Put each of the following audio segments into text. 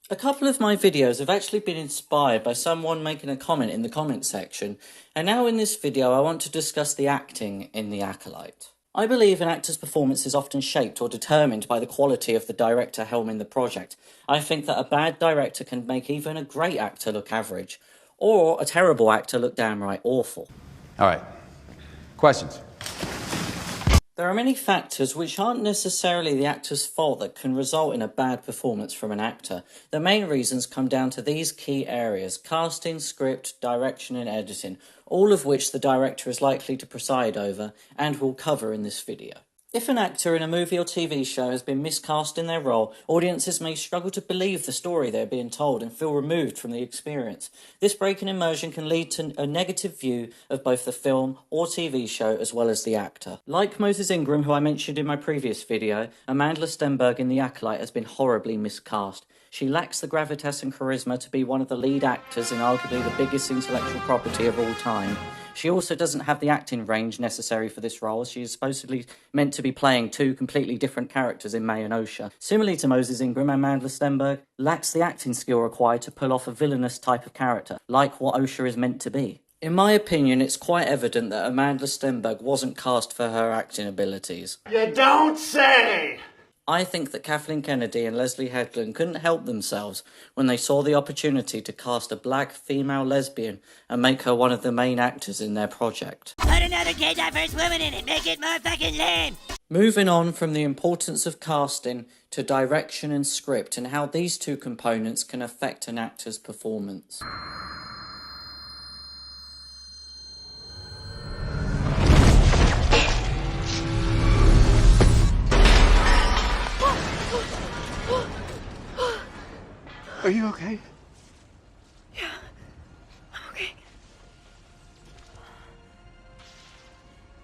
A couple of my videos have actually been inspired by someone making a comment in the comment section, and now in this video I want to discuss the acting in The Acolyte. I believe an actor's performance is often shaped or determined by the quality of the director helming the project. I think that a bad director can make even a great actor look average, or a terrible actor look downright awful. Alright, questions? There are many factors which aren't necessarily the actor's fault that can result in a bad performance from an actor. The main reasons come down to these key areas: casting, script, direction and editing, all of which the director is likely to preside over and will cover in this video. If an actor in a movie or TV show has been miscast in their role, audiences may struggle to believe the story they're being told and feel removed from the experience. This break in immersion can lead to a negative view of both the film or TV show as well as the actor. Like Moses Ingram, who I mentioned in my previous video, Amanda Stenberg in The Acolyte has been horribly miscast. She lacks the gravitas and charisma to be one of the lead actors in arguably the biggest intellectual property of all time. She also doesn't have the acting range necessary for this role. She is supposedly meant to be playing two completely different characters in May and Osha. Similarly to Moses Ingram, Amanda Stenberg lacks the acting skill required to pull off a villainous type of character, like what Osha is meant to be. In my opinion, it's quite evident that Amanda Stenberg wasn't cast for her acting abilities. You don't say! I think that Kathleen Kennedy and Leslie Headland couldn't help themselves when they saw the opportunity to cast a black female lesbian and make her one of the main actors in their project. Put another gay diverse woman in it, make it more fucking lame! Moving on from the importance of casting to direction and script and how these two components can affect an actor's performance. Are you okay? Yeah, I'm okay.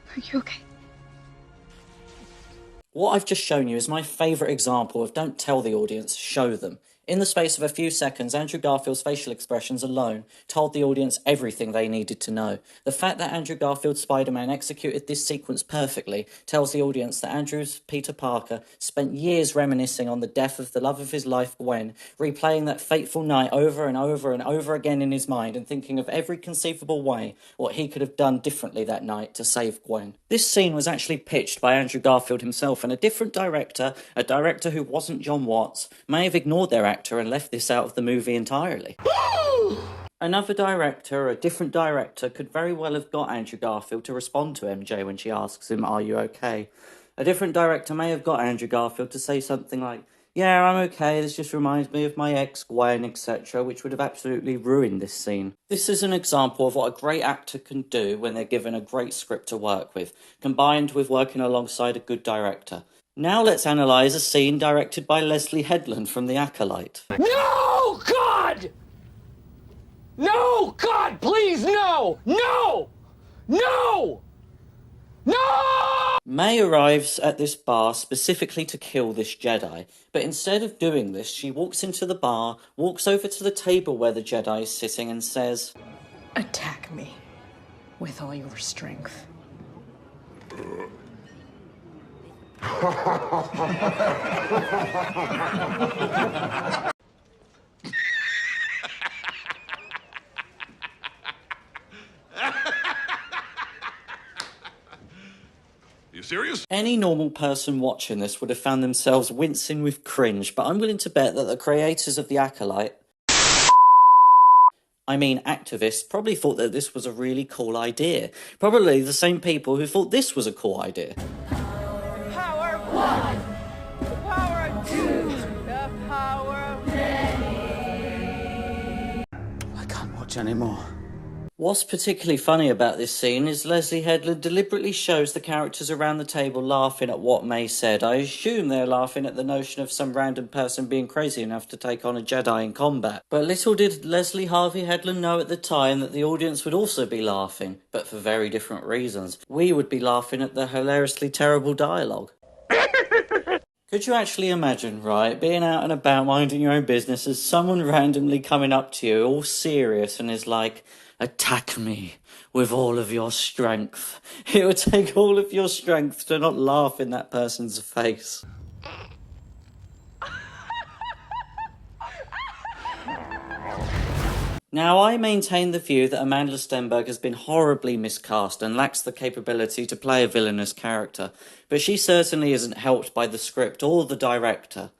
Are you okay? What I've just shown you is my favourite example of don't tell the audience, show them. In the space of a few seconds, Andrew Garfield's facial expressions alone told the audience everything they needed to know. The fact that Andrew Garfield's Spider-Man executed this sequence perfectly tells the audience that Andrew's Peter Parker spent years reminiscing on the death of the love of his life, Gwen, replaying that fateful night over and over and over again in his mind and thinking of every conceivable way what he could have done differently that night to save Gwen. This scene was actually pitched by Andrew Garfield himself, and a different director, a director who wasn't John Watts, may have ignored their actor and left this out of the movie entirely. Another director, a different director, could very well have got Andrew Garfield to respond to MJ when she asks him, "Are you okay?" A different director may have got Andrew Garfield to say something like, "Yeah, I'm okay, this just reminds me of my ex Gwen," etc., which would have absolutely ruined this scene. This is an example of what a great actor can do when they're given a great script to work with, combined with working alongside a good director. Now let's analyse a scene directed by Leslie Headland from The Acolyte. No, God! No, God, please, no! No! No! No! May arrives at this bar specifically to kill this Jedi, but instead of doing this, she walks into the bar, walks over to the table where the Jedi is sitting and says, Attack me with all your strength. You serious? Any normal person watching this would have found themselves wincing with cringe, but I'm willing to bet that the creators of The Acolyte, activists, probably thought that this was a really cool idea. Probably the same people who thought this was a cool idea. Power of one, the power of two, the power of many. I can't watch anymore. What's particularly funny about this scene is Leslie Headland deliberately shows the characters around the table laughing at what May said. I assume they're laughing at the notion of some random person being crazy enough to take on a Jedi in combat. But little did Leslie Harvey Headland know at the time that the audience would also be laughing, but for very different reasons. We would be laughing at the hilariously terrible dialogue. Could you actually imagine, right, being out and about minding your own business as someone randomly coming up to you all serious and is like, "Attack me with all of your strength." It would take all of your strength to not laugh in that person's face. Now, I maintain the view that Amanda Stenberg has been horribly miscast and lacks the capability to play a villainous character, but she certainly isn't helped by the script or the director.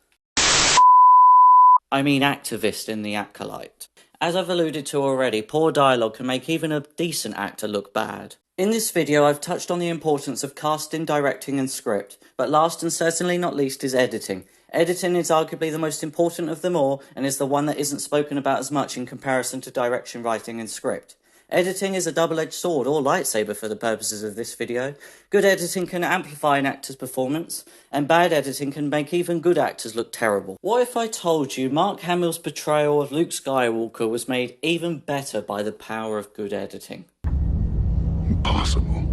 I mean activist in The Acolyte. As I've alluded to already, poor dialogue can make even a decent actor look bad. In this video, I've touched on the importance of casting, directing and script, but last and certainly not least is editing. Editing is arguably the most important of them all, and is the one that isn't spoken about as much in comparison to direction, writing and script. Editing is a double-edged sword, or lightsaber for the purposes of this video. Good editing can amplify an actor's performance, and bad editing can make even good actors look terrible. What if I told you Mark Hamill's portrayal of Luke Skywalker was made even better by the power of good editing? Impossible.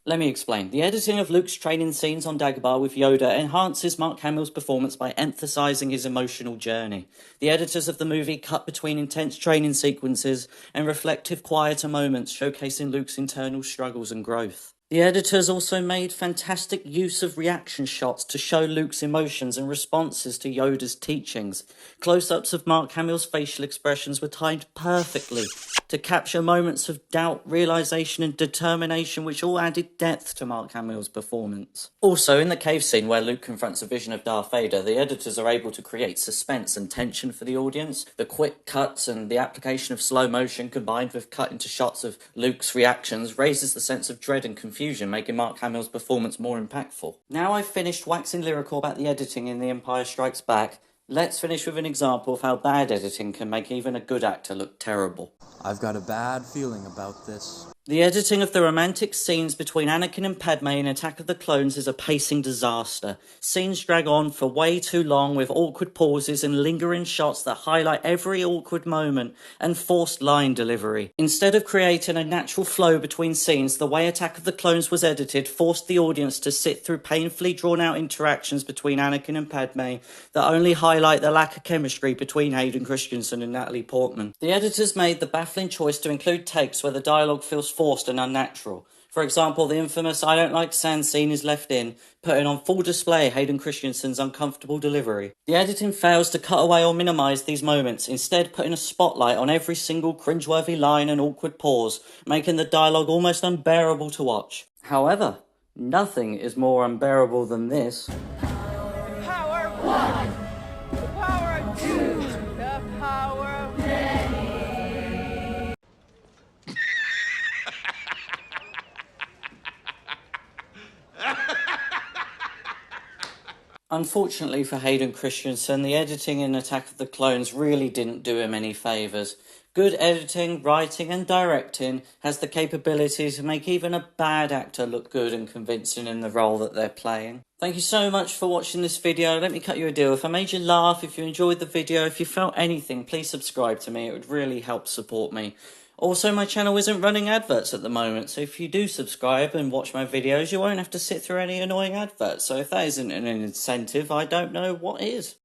Let me explain. The editing of Luke's training scenes on Dagobah with Yoda enhances Mark Hamill's performance by emphasising his emotional journey. The editors of the movie cut between intense training sequences and reflective, quieter moments, showcasing Luke's internal struggles and growth. The editors also made fantastic use of reaction shots to show Luke's emotions and responses to Yoda's teachings. Close-ups of Mark Hamill's facial expressions were timed perfectly to capture moments of doubt, realisation and determination, which all added depth to Mark Hamill's performance. Also, in the cave scene where Luke confronts a vision of Darth Vader, the editors are able to create suspense and tension for the audience. The quick cuts and the application of slow motion combined with cut into shots of Luke's reactions raises the sense of dread and confusion, making Mark Hamill's performance more impactful. Now I've finished waxing lyrical about the editing in The Empire Strikes Back, let's finish with an example of how bad editing can make even a good actor look terrible. I've got a bad feeling about this. The editing of the romantic scenes between Anakin and Padme in Attack of the Clones is a pacing disaster. Scenes drag on for way too long with awkward pauses and lingering shots that highlight every awkward moment and forced line delivery. Instead of creating a natural flow between scenes, the way Attack of the Clones was edited forced the audience to sit through painfully drawn out interactions between Anakin and Padme that only highlight the lack of chemistry between Hayden Christensen and Natalie Portman. The editors made the baffling choice to include takes where the dialogue feels forced and unnatural. For example, the infamous "I don't like sand" scene is left in, putting on full display Hayden Christensen's uncomfortable delivery. The editing fails to cut away or minimise these moments, instead putting a spotlight on every single cringeworthy line and awkward pause, making the dialogue almost unbearable to watch. However, nothing is more unbearable than this. The power of one. The power of two. The power of many. Unfortunately for Hayden Christensen, the editing in Attack of the Clones really didn't do him any favours. Good editing, writing and directing has the capability to make even a bad actor look good and convincing in the role that they're playing. Thank you so much for watching this video. Let me cut you a deal. If I made you laugh, if you enjoyed the video, if you felt anything, please subscribe to me. It would really help support me. Also, my channel isn't running adverts at the moment, so if you do subscribe and watch my videos, you won't have to sit through any annoying adverts. So if that isn't an incentive, I don't know what is.